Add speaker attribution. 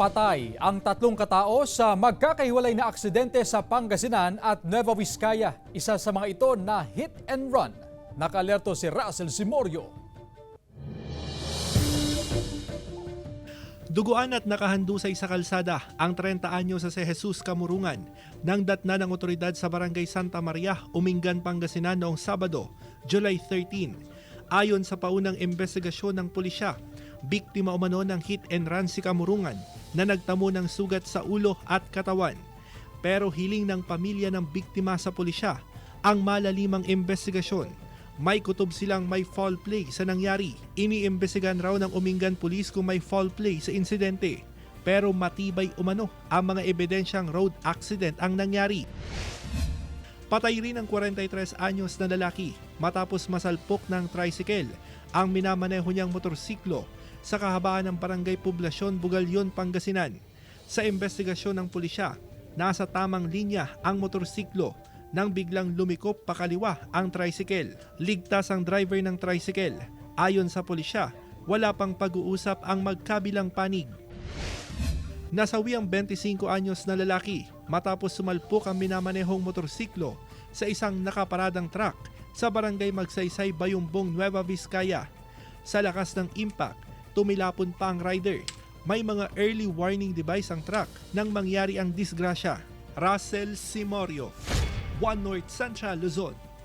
Speaker 1: Patay ang tatlong katao sa magkakahiwalay na aksidente sa Pangasinan at Nueva Vizcaya. Isa sa mga ito na hit and run. Naka-alerto si Russell Simorio.
Speaker 2: Duguan at nakahandusay sa kalsada ang 30 anyo sa si Jesus Kamurungan nang datna ng otoridad sa Barangay Santa Maria, Umingan, Pangasinan noong Sabado, July 13. Ayon sa paunang investigasyon ng pulisya, biktima umano ng hit and run si Kamurungan na nagtamo ng sugat sa ulo at katawan. Pero hiling ng pamilya ng biktima sa pulisya ang malalimang investigasyon. May kutob silang may foul play sa nangyari. Iniimbestigahan raw ng Umingan Police kung may foul play sa insidente. Pero matibay umano ang mga ebidensyang road accident ang nangyari. Patay rin ang 43 anyos na lalaki matapos masalpok ng tricycle ang minamaneho niyang motorsiklo sa kahabaan ng Barangay Poblasyon, Bugalyon, Pangasinan. Sa investigasyon ng pulisya, nasa tamang linya ang motorsiklo nang biglang lumikop pakaliwa ang tricycle. Ligtas ang driver ng tricycle. Ayon sa pulisya, wala pang pag-uusap ang magkabilang panig. Nasawi ang 25 anyos na lalaki matapos sumalpok ang minamanehong motorsiklo sa isang nakaparadang truck sa Barangay Magsaysay, Bayumbong, Nueva Vizcaya. Sa lakas ng impact, tumilapon pa ang rider. May mga early warning device ang truck nang mangyari ang disgrasya. Russell Simorio, One North Central, Luzon.